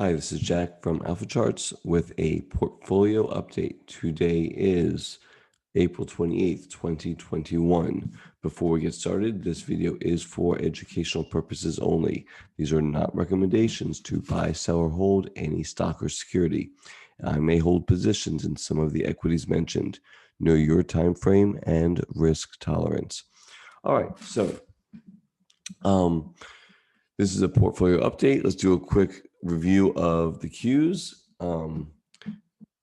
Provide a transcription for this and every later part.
Hi, this is Jack from Alpha Charts with a portfolio update. Today is April 28th, 2021. Before we get started, this video is for educational purposes only. These are not recommendations to buy, sell, or hold any stock or security. I may hold positions in some of the equities mentioned. Know your time frame and risk tolerance. All right, so this is a portfolio update. Let's do a quick review of the cues.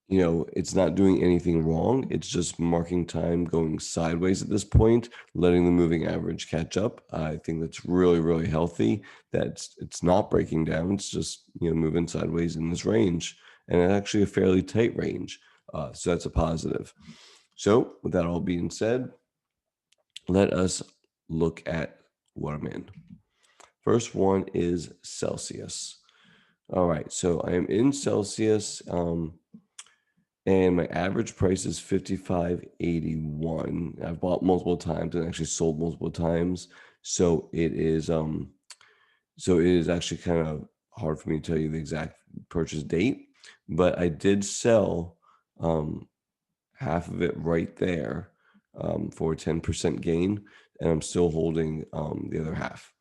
It's not doing anything wrong. It's just marking time going sideways at this point, letting the moving average catch up. I think that's really, really healthy. That it's not breaking down. It's just, moving sideways in this range, and it's actually a fairly tight range. So that's a positive. So with that all being said, let us look at what I'm in. First one is Celsius. All right, so I am in Celsius, and my average price is $55.81. I've bought multiple times and actually sold multiple times, so it is actually kind of hard for me to tell you the exact purchase date. But I did sell half of it right there for a 10% gain, and I'm still holding the other half.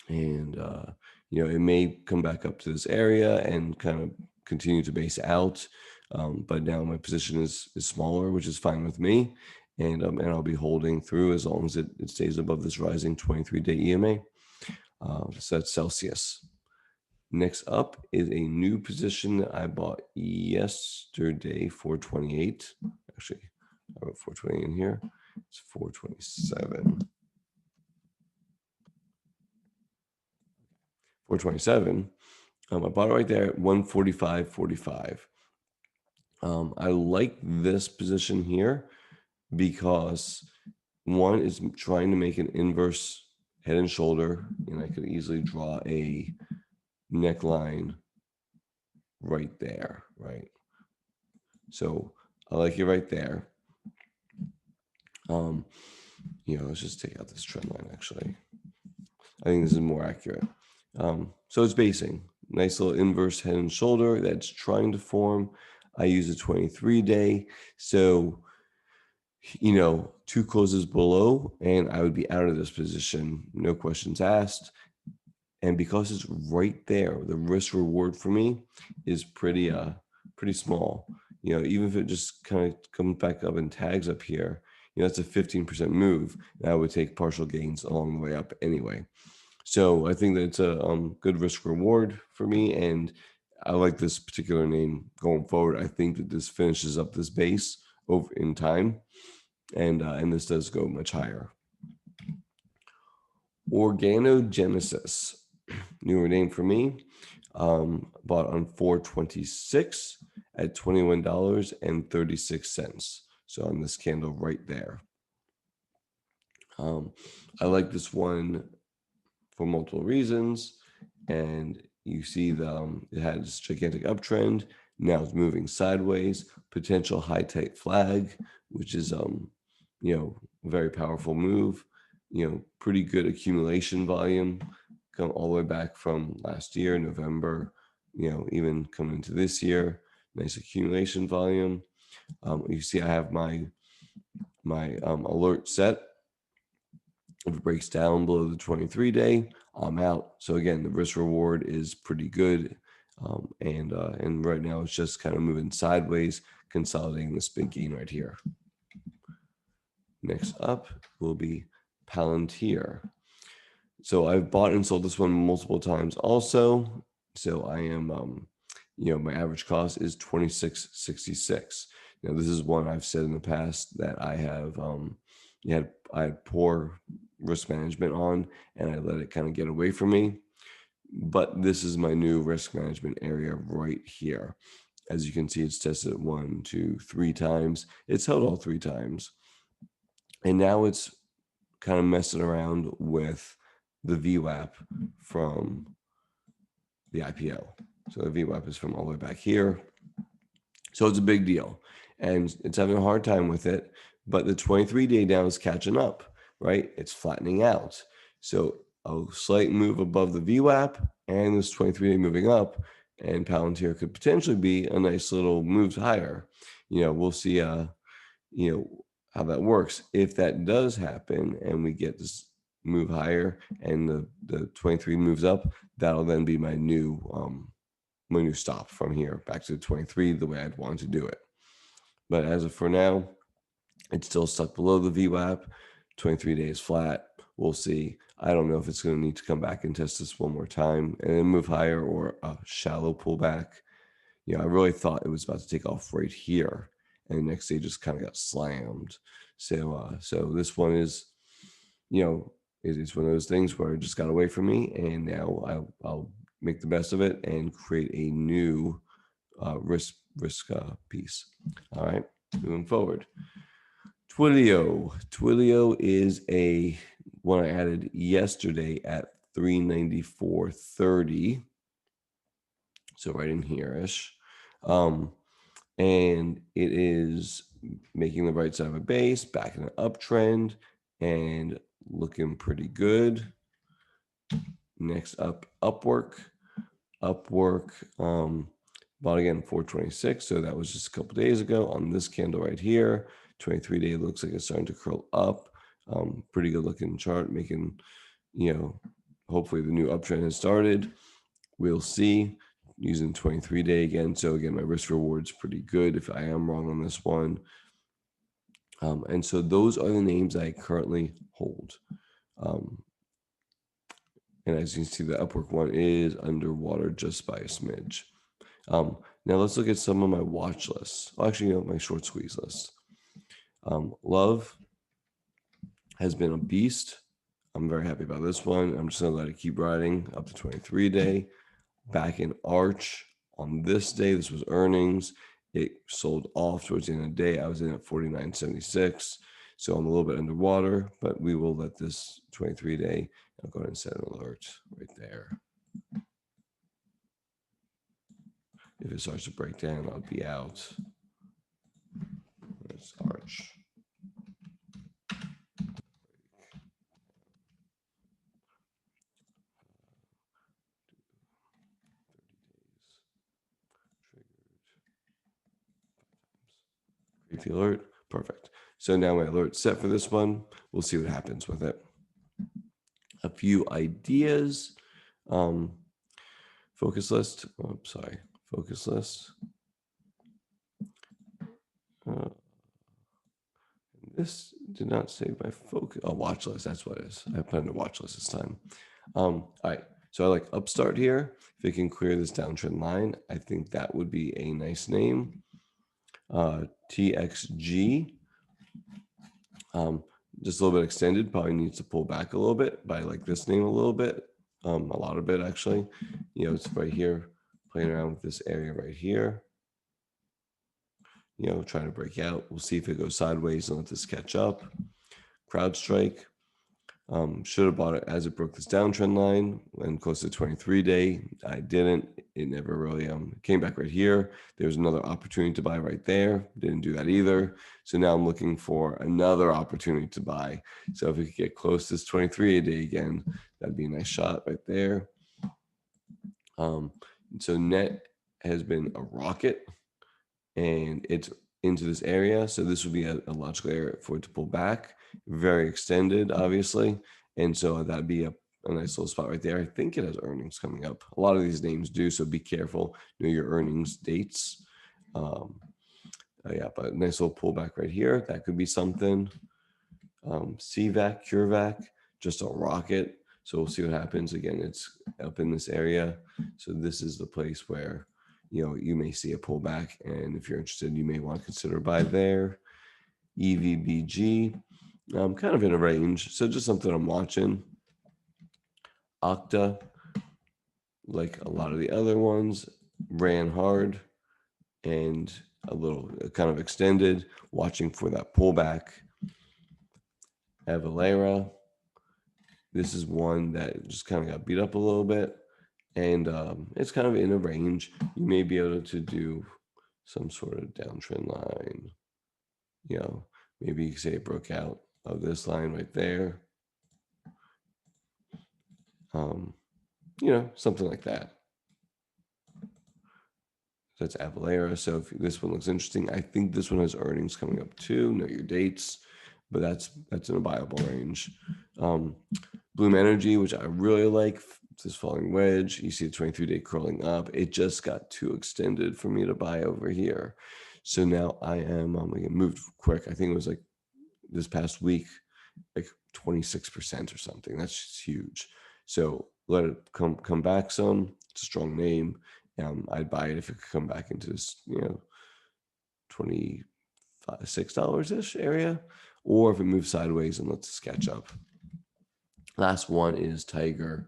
And it may come back up to this area and kind of continue to base out, but now my position is smaller, which is fine with me, and I'll be holding through as long as it stays above this rising 23-day EMA. So that's Celsius. Next up is a new position that I bought yesterday, 428. Actually, I wrote 420 in here. It's 427. 427. I bought it right there at 145.45. I like this position here because one is trying to make an inverse head and shoulder, and I could easily draw a neckline right there, right? So I like it right there. Let's just take out this trend line, actually. I think this is more accurate. So it's basing. Nice little inverse head and shoulder that's trying to form. I use a 23-day. So, two closes below, and I would be out of this position. No questions asked. And because it's right there, the risk reward for me is pretty small. Even if it just kind of comes back up and tags up here, that's a 15% move. And I would take partial gains along the way up anyway. So I think that it's a good risk reward for me, and I like this particular name going forward. I think that this finishes up this base over in time, and this does go much higher. Organogenesis, newer name for me. Bought on 4/26 at $21.36. So on this candle right there. I like this one for multiple reasons, and you see it had this gigantic uptrend. Now it's moving sideways, potential high tight flag, which is very powerful move. Pretty good accumulation volume, come all the way back from last year, November, even coming into this year. Nice accumulation volume. You see I have my alert set. If it breaks down below the 23-day, I'm out. So again, the risk reward is pretty good. And right now it's just kind of moving sideways, consolidating this big gain right here. Next up will be Palantir. So I've bought and sold this one multiple times also. So I am, my average cost is $26.66. Now this is one I've said in the past that I have, I had poor risk management on, and I let it kind of get away from me. But this is my new risk management area right here. As you can see, it's tested 1, 2, 3 times. It's held all 3 times. And now it's kind of messing around with the VWAP from the IPO. So the VWAP is from all the way back here. So it's a big deal. And it's having a hard time with it. But the 23-day down is catching up, right? It's flattening out. So a slight move above the VWAP and this 23-day moving up, and Palantir could potentially be a nice little move higher. We'll see, how that works. If that does happen and we get this move higher and the 23 moves up, that'll then be my new stop from here back to the 23, the way I'd want to do it. But as of for now, it's still stuck below the VWAP, 23 days flat. We'll see. I don't know if it's going to need to come back and test this one more time and then move higher, or a shallow pullback. I really thought it was about to take off right here, and the next day just kind of got slammed. So this one is, it's one of those things where it just got away from me, and now I'll make the best of it and create a new risk piece. All right, moving forward. TWLO is a one I added yesterday at 394.30. So right in here-ish. And it is making the right side of a base, back in an uptrend, and looking pretty good. Next up, Upwork. Bought again 426. So that was just a couple days ago on this candle right here. 23-day looks like it's starting to curl up. Pretty good looking chart, making, hopefully the new uptrend has started. We'll see. Using 23-day again. So again, my risk reward's pretty good if I am wrong on this one. And so those are the names I currently hold. And as you can see, the Upwork one is underwater just by a smidge. Now let's look at some of my watch lists. Well, actually, my short squeeze list. Love has been a beast. I'm very happy about this one. I'm just going to let it keep riding up to 23-day. Back in Arch on this day, this was earnings. It sold off towards the end of the day. I was in at 49.76. So I'm a little bit underwater, but we will let this 23-day, I'll go ahead and set an alert right there. If it starts to break down, I'll be out. Let's Arch. Create the alert. Perfect. So now my alert's set for this one. We'll see what happens with it. A few ideas. Focus list. Oh, sorry. Focus list. This did not save my focus. Oh, watch list. That's what it is. I put in a watch list this time. All right. So I like Upstart here. If it can clear this downtrend line, I think that would be a nice name. TXG. Just a little bit extended. Probably needs to pull back a little bit, but I like this name a little bit. A lot of it actually. It's right here, playing around with this area right here. Trying to break out. We'll see if it goes sideways and let this catch up. CrowdStrike. Should have bought it as it broke this downtrend line when close to 23-day. I didn't. It never really came back right here. There's another opportunity to buy right there. Didn't do that either. So now I'm looking for another opportunity to buy. So if we could get close to this 23-day again, that'd be a nice shot right there. So net has been a rocket, and it's into this area. So this would be a logical area for it to pull back. Very extended, obviously. And so that'd be a nice little spot right there. I think it has earnings coming up. A lot of these names do, so be careful. Know your earnings dates. Yeah, but nice little pullback right here. That could be something. CVAC, CureVac, just a rocket. So we'll see what happens. Again, it's up in this area. So this is the place where, you may see a pullback. And if you're interested, you may want to consider buy there. EVBG, kind of in a range. So just something I'm watching. OKTA, like a lot of the other ones, ran hard and a little kind of extended, watching for that pullback. AVLR, this is one that just kind of got beat up a little bit, and it's kind of in a range. You may be able to do some sort of downtrend line. Maybe you could say it broke out of this line right there. something like that. So that's AVLR. So if this one looks interesting, I think this one has earnings coming up too. Know your dates, but that's in a viable range. Bloom Energy, which I really like, this falling wedge. You see the 23-day curling up. It just got too extended for me to buy over here. So now I am it moved quick. I think it was like this past week, like 26% or something. That's just huge. So let it come back some. It's a strong name. I'd buy it if it could come back into this, $26-ish area, or if it moves sideways and lets us catch up. Last one is TIGR.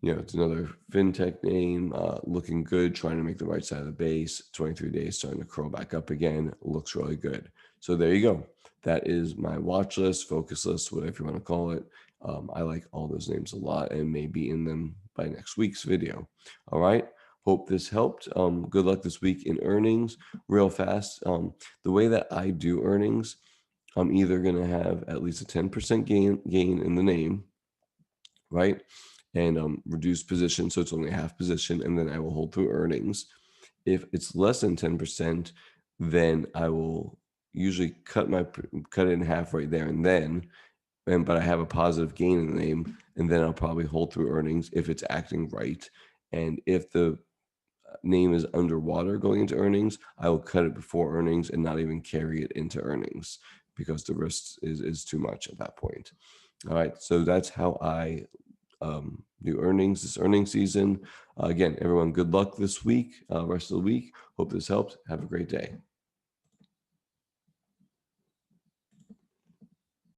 It's another fintech name, looking good, trying to make the right side of the base. 23 days starting to curl back up again. Looks really good. So there you go. That is my watch list, focus list, whatever you want to call it. I like all those names a lot and may be in them by next week's video. All right. Hope this helped. Good luck this week in earnings. Real fast. The way that I do earnings, I'm either going to have at least a 10% gain in the name, right? And reduce position, so it's only a half position, and then I will hold through earnings. If it's less than 10%, then I will usually cut it in half right there and then, but I have a positive gain in the name, and then I'll probably hold through earnings if it's acting right. And if the name is underwater going into earnings, I will cut it before earnings and not even carry it into earnings because the risk is too much at that point. All right, so that's how I do earnings this earnings season. Again, everyone, good luck this week, rest of the week. Hope this helped. Have a great day.